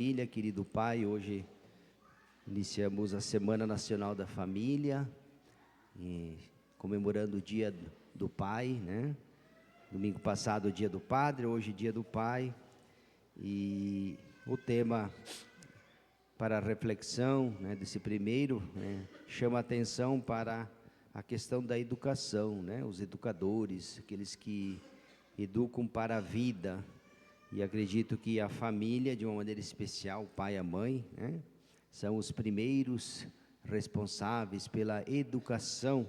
Família, querido Pai, hoje iniciamos a Semana Nacional da Família, comemorando o Dia do Pai, né? Domingo passado o Dia do Padre, hoje Dia do Pai, e o tema para a reflexão, né, desse primeiro, né, chama a atenção para a questão da educação, né? Os educadores, aqueles que educam para a vida. E acredito que a família, de uma maneira especial, o pai e a mãe, né, são os primeiros responsáveis pela educação,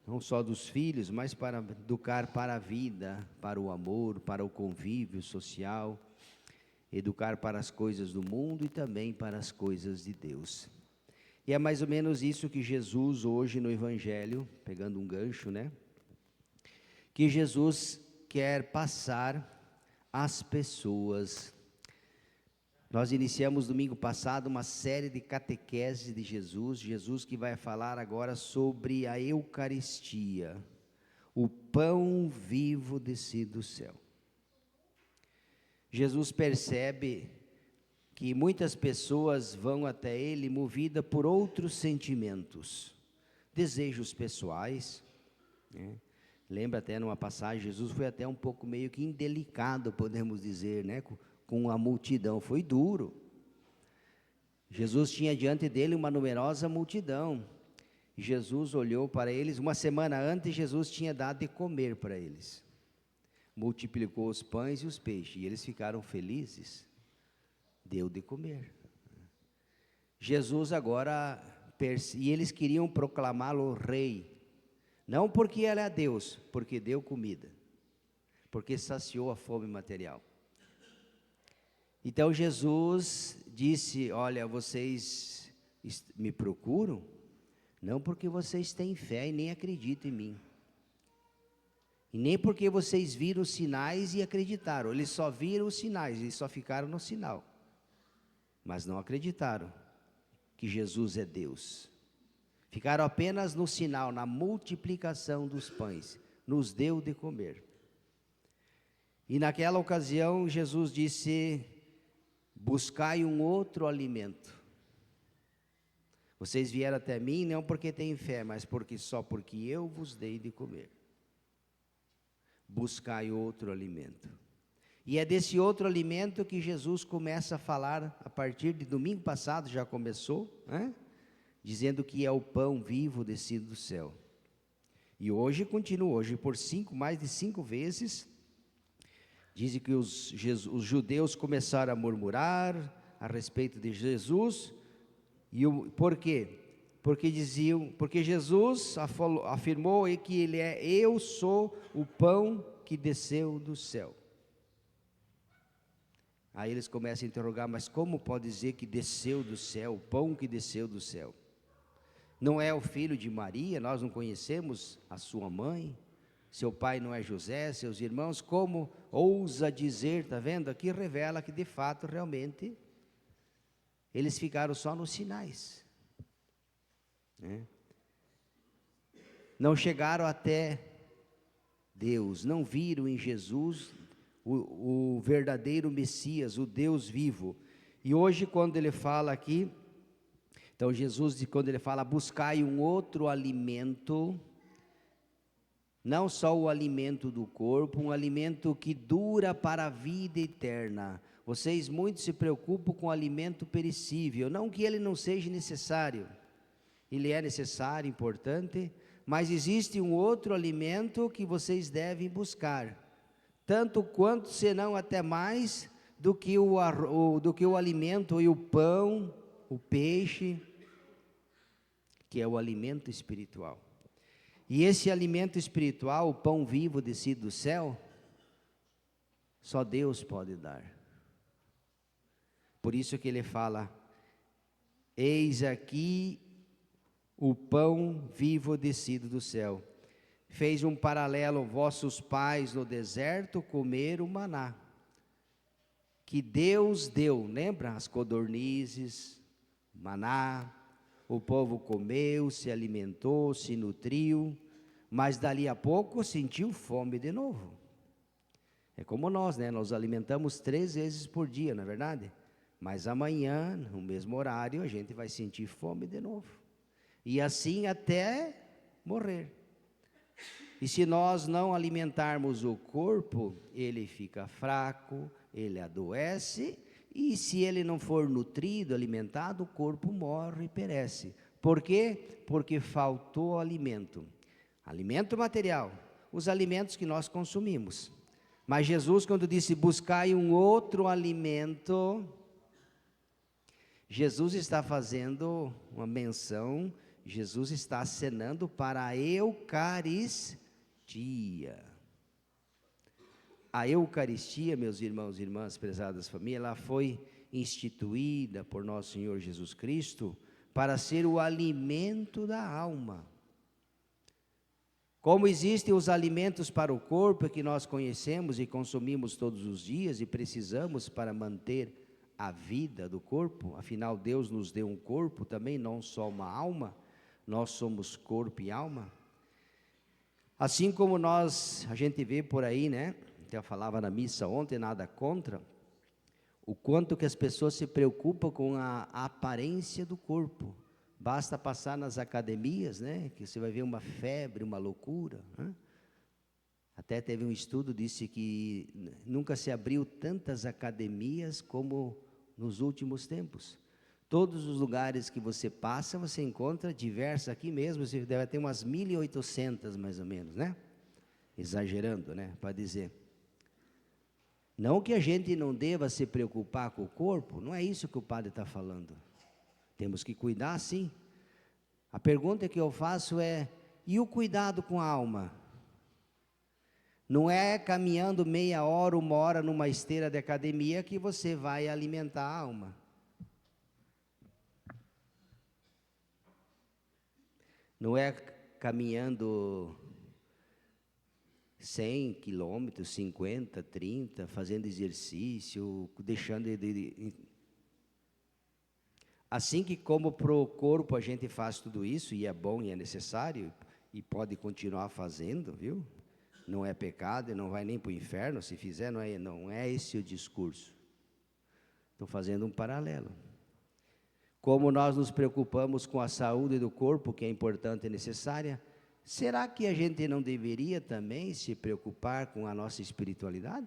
não só dos filhos, mas para educar para a vida, para o amor, para o convívio social, educar para as coisas do mundo e também para as coisas de Deus. E é mais ou menos isso que Jesus hoje no Evangelho, pegando um gancho, né, que Jesus quer passar as pessoas. Nós iniciamos domingo passado uma série de catequeses de Jesus que vai falar agora sobre a Eucaristia, o pão vivo descido do céu. Jesus percebe que muitas pessoas vão até Ele movida por outros sentimentos, desejos pessoais, né? Lembra até numa passagem, Jesus foi até um pouco meio que indelicado, podemos dizer, né, com a multidão, foi duro. Jesus tinha diante dele uma numerosa multidão, Jesus olhou para eles, uma semana antes Jesus tinha dado de comer para eles, multiplicou os pães e os peixes, e eles ficaram felizes, deu de comer. Jesus agora, e eles queriam proclamá-lo rei, não porque ele é Deus, porque deu comida, porque saciou a fome material. Então Jesus disse: olha, vocês me procuram, não porque vocês têm fé e nem acreditam em mim, e nem porque vocês viram os sinais e acreditaram, eles só viram os sinais, eles só ficaram no sinal, mas não acreditaram que Jesus é Deus. Ficaram apenas no sinal, na multiplicação dos pães, nos deu de comer. E naquela ocasião Jesus disse: buscai um outro alimento. Vocês vieram até mim não porque têm fé, mas só porque eu vos dei de comer. Buscai outro alimento. E é desse outro alimento que Jesus começa a falar a partir de domingo passado, já começou, né? Dizendo que é o pão vivo descido do céu. E hoje continua, hoje por mais de 5 vezes, dizem que os judeus começaram a murmurar a respeito de Jesus, por quê? Porque Jesus afirmou que ele é: eu sou o pão que desceu do céu. Aí eles começam a interrogar: mas como pode dizer que desceu do céu, o pão que desceu do céu? Não é o filho de Maria? Nós não conhecemos a sua mãe? Seu pai não é José, seus irmãos? Como ousa dizer? Está vendo? Aqui revela que de fato, realmente, eles ficaram só nos sinais, né? Não chegaram até Deus, não viram em Jesus o verdadeiro Messias, o Deus vivo. E hoje, quando ele fala aqui, então Jesus, quando ele fala: buscai um outro alimento, não só o alimento do corpo, um alimento que dura para a vida eterna. Vocês muito se preocupam com o alimento perecível, não que ele não seja necessário, ele é necessário, importante, mas existe um outro alimento que vocês devem buscar, tanto quanto, se não até mais, do que o alimento e o pão, o peixe, que é o alimento espiritual. E esse alimento espiritual, o pão vivo descido do céu, só Deus pode dar. Por isso que ele fala: eis aqui o pão vivo descido do céu. Fez um paralelo: vossos pais no deserto comeram o maná, que Deus deu, lembra? As codornizes, maná, o povo comeu, se alimentou, se nutriu, mas dali a pouco sentiu fome de novo. É como nós, né? Nós alimentamos 3 vezes por dia, não é verdade? Mas amanhã, no mesmo horário, a gente vai sentir fome de novo. E assim até morrer. E se nós não alimentarmos o corpo, ele fica fraco, ele adoece, e se ele não for nutrido, alimentado, o corpo morre e perece. Por quê? Porque faltou alimento. Alimento material, os alimentos que nós consumimos. Mas Jesus, quando disse buscai um outro alimento, Jesus está fazendo uma menção, Jesus está acenando para a Eucaristia. A Eucaristia, meus irmãos e irmãs, prezadas famílias, ela foi instituída por nosso Senhor Jesus Cristo para ser o alimento da alma. Como existem os alimentos para o corpo que nós conhecemos e consumimos todos os dias e precisamos para manter a vida do corpo, afinal Deus nos deu um corpo também, não só uma alma, nós somos corpo e alma. Assim como a gente vê por aí, né, eu falava na missa ontem, nada contra, o quanto que as pessoas se preocupam com a aparência do corpo. Basta passar nas academias, né, que você vai ver uma febre, uma loucura, né? Até teve um estudo, disse que nunca se abriu tantas academias como nos últimos tempos. Todos os lugares que você passa, você encontra diversas, aqui mesmo, você deve ter umas 1.800 mais ou menos, né? Exagerando, né, para dizer. Não que a gente não deva se preocupar com o corpo, não é isso que o padre está falando. Temos que cuidar, sim. A pergunta que eu faço é, e o cuidado com a alma? Não é caminhando meia hora, 1 hora numa esteira de academia que você vai alimentar a alma. Não é caminhando 100 quilômetros, 50, 30, fazendo exercício, deixando Assim que como para o corpo a gente faz tudo isso, e é bom e é necessário, e pode continuar fazendo, viu? Não é pecado e não vai nem para o inferno, se fizer, não é esse o discurso. Estou fazendo um paralelo. Como nós nos preocupamos com a saúde do corpo, que é importante e necessária, será que a gente não deveria também se preocupar com a nossa espiritualidade?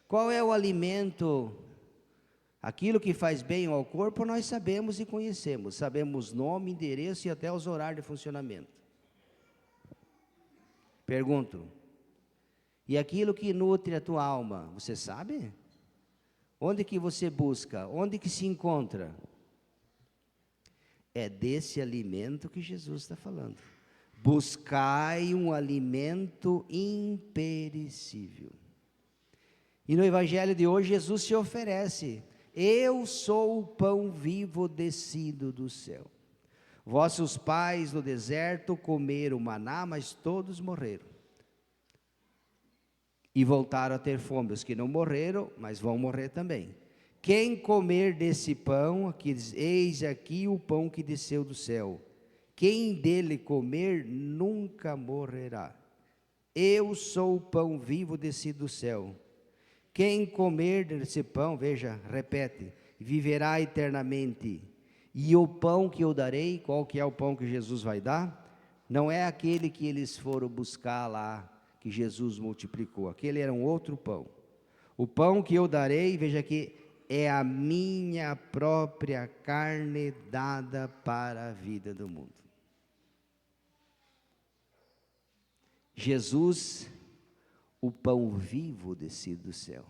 Qual é o alimento? Aquilo que faz bem ao corpo nós sabemos e conhecemos, sabemos nome, endereço e até os horários de funcionamento. Pergunto, e aquilo que nutre a tua alma, você sabe? Onde que você busca? Onde que se encontra? É desse alimento que Jesus está falando. Buscai um alimento imperecível. E no Evangelho de hoje Jesus se oferece. Eu sou o pão vivo descido do céu. Vossos pais no deserto comeram maná, mas todos morreram. E voltaram a ter fome. Os que não morreram, mas vão morrer também. Quem comer desse pão, eis aqui o pão que desceu do céu. Quem dele comer nunca morrerá. Eu sou o pão vivo descido do céu. Quem comer desse pão, veja, repete, viverá eternamente. E o pão que eu darei, qual que é o pão que Jesus vai dar? Não é aquele que eles foram buscar lá, que Jesus multiplicou. Aquele era um outro pão. O pão que eu darei, veja aqui, é a minha própria carne dada para a vida do mundo. Jesus, o pão vivo descido do céu.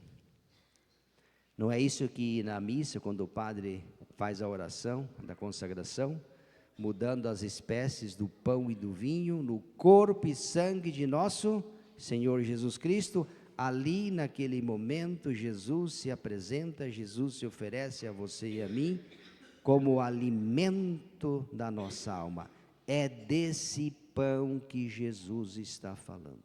Não é isso que na missa, quando o padre faz a oração da consagração, mudando as espécies do pão e do vinho, no corpo e sangue de nosso Senhor Jesus Cristo, ali naquele momento Jesus se apresenta, Jesus se oferece a você e a mim, como alimento da nossa alma. É desse pão que Jesus está falando.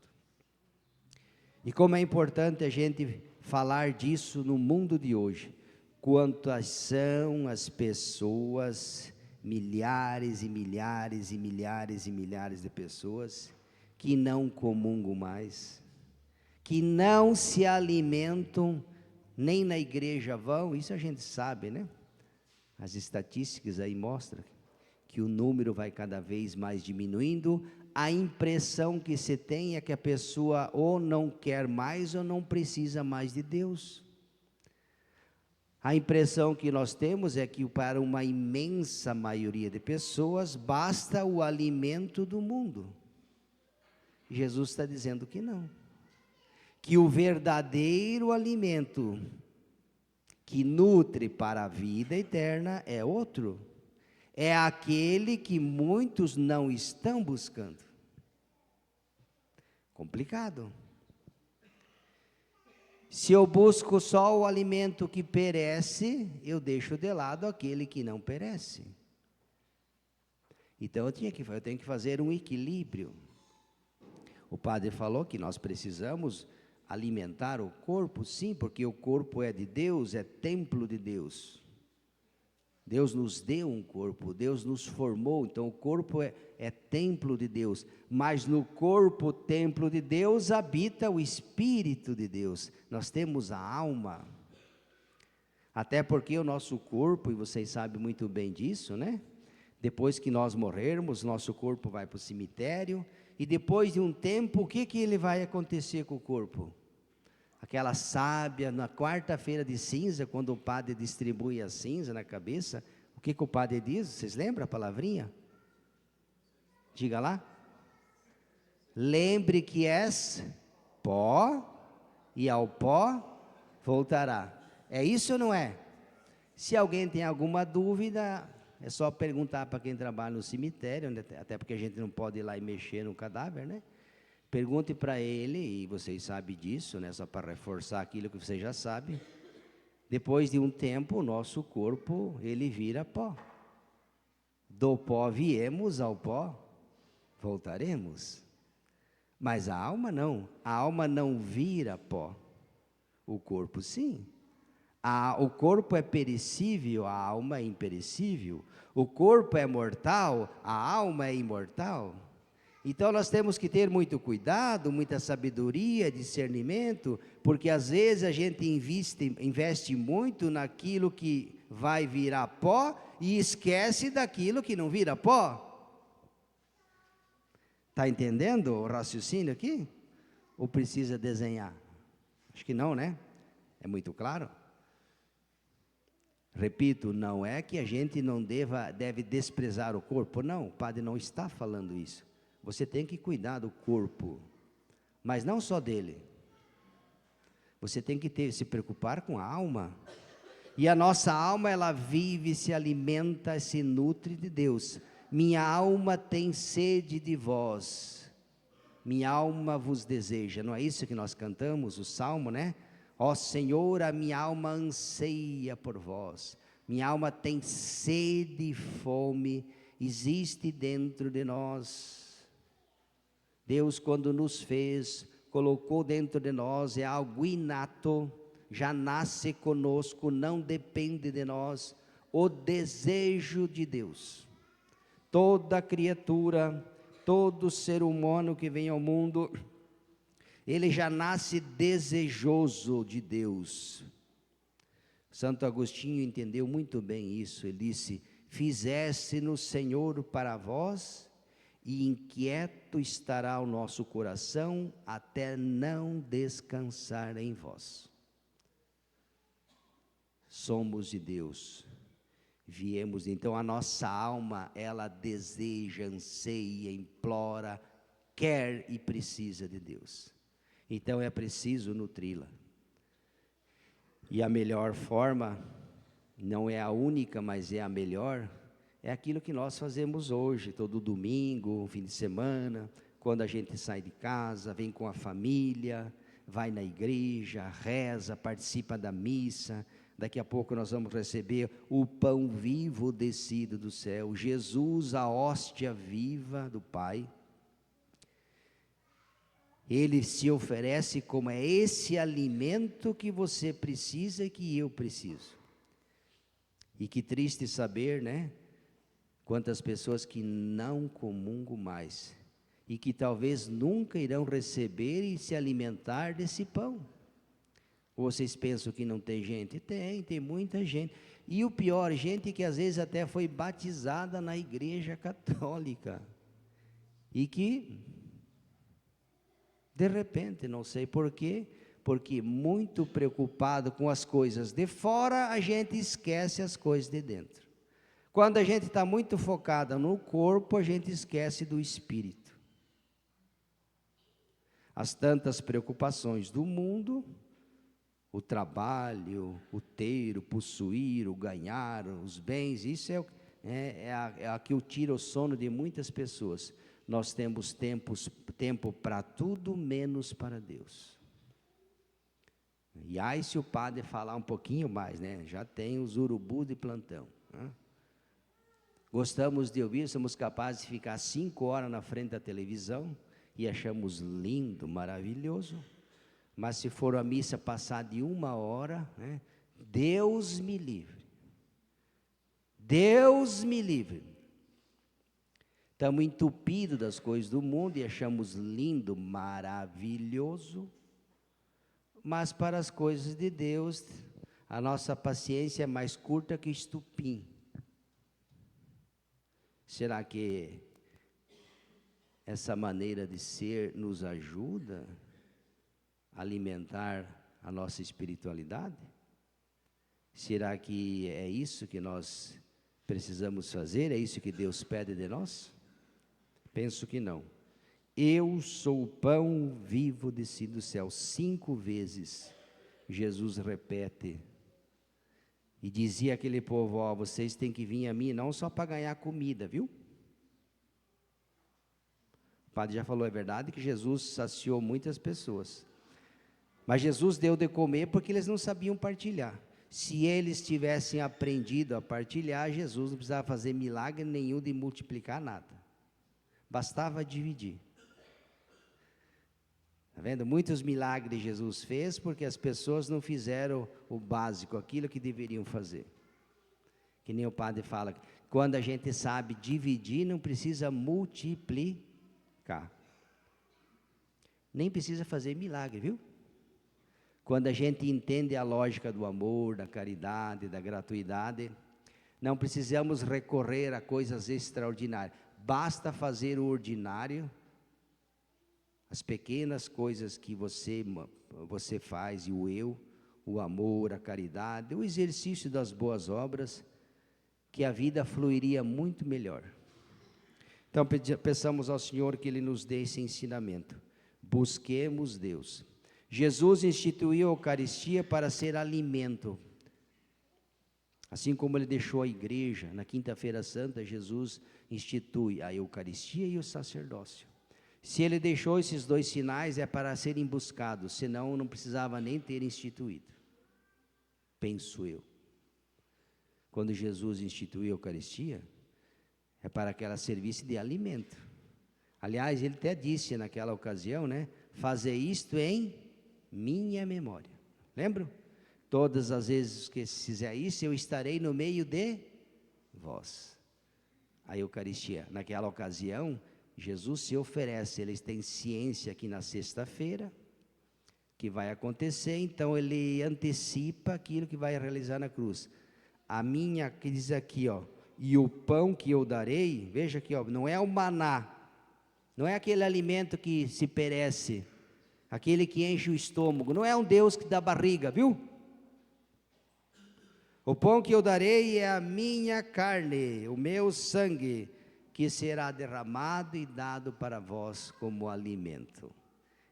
E como é importante a gente falar disso no mundo de hoje. Quantas são as pessoas, milhares e milhares e milhares e milhares de pessoas, que não comungam mais, que não se alimentam nem na igreja vão, isso a gente sabe, né? As estatísticas aí mostram que o número vai cada vez mais diminuindo. A impressão que se tem é que a pessoa ou não quer mais ou não precisa mais de Deus. A impressão que nós temos é que para uma imensa maioria de pessoas basta o alimento do mundo. Jesus está dizendo que não. Que o verdadeiro alimento que nutre para a vida eterna é outro. É aquele que muitos não estão buscando. Complicado. Se eu busco só o alimento que perece, eu deixo de lado aquele que não perece. Então eu tenho que fazer um equilíbrio. O padre falou que nós precisamos alimentar o corpo, sim, porque o corpo é de Deus, é templo de Deus. Deus nos deu um corpo, Deus nos formou, então o corpo é templo de Deus, mas no corpo, templo de Deus, habita o Espírito de Deus. Nós temos a alma, até porque o nosso corpo, e vocês sabem muito bem disso, né? Depois que nós morrermos, nosso corpo vai para o cemitério, e depois de um tempo, o que ele vai acontecer com o corpo? Aquela sábia, na quarta-feira de cinza, quando o padre distribui a cinza na cabeça, o que o padre diz? Vocês lembram a palavrinha? Diga lá. Lembre que és pó, e ao pó voltará. É isso ou não é? Se alguém tem alguma dúvida, é só perguntar para quem trabalha no cemitério, até porque a gente não pode ir lá e mexer no cadáver, né? Pergunte para ele, e vocês sabem disso, né? Só para reforçar aquilo que vocês já sabem. Depois de um tempo, o nosso corpo, ele vira pó. Do pó viemos, ao pó voltaremos. Mas a alma não. A alma não vira pó. O corpo sim. O corpo é perecível, a alma é imperecível. O corpo é mortal, a alma é imortal. Então nós temos que ter muito cuidado, muita sabedoria, discernimento, porque às vezes a gente investe muito naquilo que vai virar pó e esquece daquilo que não vira pó. Está entendendo o raciocínio aqui? Ou precisa desenhar? Acho que não, né? É muito claro. Repito, não é que a gente não deve desprezar o corpo, não, o padre não está falando isso. Você tem que cuidar do corpo, mas não só dele. Você tem que se preocupar com a alma. E a nossa alma, ela vive, se alimenta, se nutre de Deus. Minha alma tem sede de vós, minha alma vos deseja. Não é isso que nós cantamos, o salmo, né? Ó Senhor, a minha alma anseia por vós. Minha alma tem sede e fome, existe dentro de nós. Deus, quando nos fez, colocou dentro de nós, é algo inato, já nasce conosco, não depende de nós, o desejo de Deus. Toda criatura, todo ser humano que vem ao mundo, ele já nasce desejoso de Deus. Santo Agostinho entendeu muito bem isso, ele disse: fizeste-nos, Senhor, para vós, e inquieto estará o nosso coração, até não descansar em vós. Somos de Deus, viemos, então a nossa alma, ela deseja, anseia, implora, quer e precisa de Deus. Então é preciso nutri-la. E a melhor forma, não é a única, mas é a melhor, é aquilo que nós fazemos hoje, todo domingo, fim de semana, quando a gente sai de casa, vem com a família, vai na igreja, reza, participa da missa. Daqui a pouco nós vamos receber o pão vivo descido do céu, Jesus, a hóstia viva do Pai. Ele se oferece como é esse alimento que você precisa e que eu preciso. E que triste saber, né? Quantas pessoas que não comungam mais e que talvez nunca irão receber e se alimentar desse pão. Ou vocês pensam que não tem gente? Tem muita gente. E o pior, gente que às vezes até foi batizada na igreja católica. E que, de repente, não sei porquê, porque muito preocupado com as coisas de fora, a gente esquece as coisas de dentro. Quando a gente está muito focada no corpo, a gente esquece do espírito. As tantas preocupações do mundo, o trabalho, o ter, o possuir, o ganhar, os bens, isso é a que tira o sono de muitas pessoas. Nós temos tempo para tudo, menos para Deus. E aí se o padre falar um pouquinho mais, né? Já tem os urubus de plantão. Né? Gostamos de ouvir, somos capazes de ficar 5 horas na frente da televisão e achamos lindo, maravilhoso. Mas se for a missa passar de 1 hora, né? Deus me livre. Deus me livre. Estamos entupidos das coisas do mundo e achamos lindo, maravilhoso. Mas para as coisas de Deus, a nossa paciência é mais curta que estupim. Será que essa maneira de ser nos ajuda a alimentar a nossa espiritualidade? Será que é isso que nós precisamos fazer? É isso que Deus pede de nós? Penso que não. Eu sou o pão vivo descido do céu. 5 vezes Jesus repete. E dizia aquele povo, ó, vocês têm que vir a mim não só para ganhar comida, viu? O padre já falou, é verdade que Jesus saciou muitas pessoas. Mas Jesus deu de comer porque eles não sabiam partilhar. Se eles tivessem aprendido a partilhar, Jesus não precisava fazer milagre nenhum de multiplicar nada. Bastava dividir. Está vendo? Muitos milagres Jesus fez porque as pessoas não fizeram o básico, aquilo que deveriam fazer. Que nem o padre fala, quando a gente sabe dividir, não precisa multiplicar. Nem precisa fazer milagre, viu? Quando a gente entende a lógica do amor, da caridade, da gratuidade, não precisamos recorrer a coisas extraordinárias. Basta fazer o ordinário, as pequenas coisas que você faz, e o amor, a caridade, o exercício das boas obras, que a vida fluiria muito melhor. Então peçamos ao Senhor que Ele nos dê esse ensinamento. Busquemos Deus. Jesus instituiu a Eucaristia para ser alimento. Assim como Ele deixou a igreja, na Quinta-feira Santa, Jesus institui a Eucaristia e o sacerdócio. Se Ele deixou esses 2 sinais, é para serem buscados, senão não precisava nem ter instituído. Penso eu. Quando Jesus instituiu a Eucaristia, é para que ela servisse de alimento. Aliás, Ele até disse naquela ocasião, né? Fazer isto em minha memória. Lembram? Todas as vezes que fizer isso, eu estarei no meio de vós. A Eucaristia, naquela ocasião, Jesus se oferece, Ele tem ciência que na sexta-feira, que vai acontecer, então Ele antecipa aquilo que vai realizar na cruz. A minha, que diz aqui, ó, e o pão que eu darei, veja aqui, ó, não é o maná, não é aquele alimento que se perece, aquele que enche o estômago, não é um Deus que dá barriga, viu? O pão que eu darei é a minha carne, o meu sangue, que será derramado e dado para vós como alimento.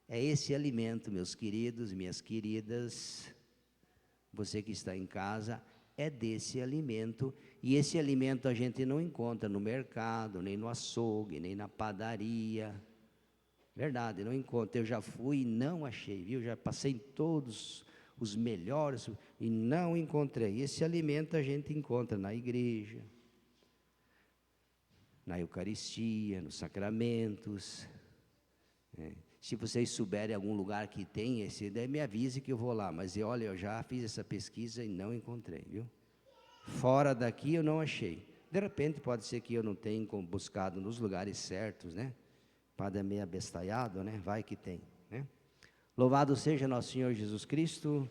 É esse alimento, meus queridos, minhas queridas, você que está em casa, é desse alimento, e esse alimento a gente não encontra no mercado, nem no açougue, nem na padaria. Verdade, não encontra. Eu já fui e não achei, viu? Já passei em todos os melhores e não encontrei. Esse alimento a gente encontra na igreja, na Eucaristia, nos sacramentos. Se vocês souberem algum lugar que tem esse, daí me avise que eu vou lá. Mas olha, eu já fiz essa pesquisa e não encontrei, viu? Fora daqui eu não achei. De repente pode ser que eu não tenha buscado nos lugares certos, né? Padre é meio abestalhado, né? Vai que tem, né? Louvado seja nosso Senhor Jesus Cristo.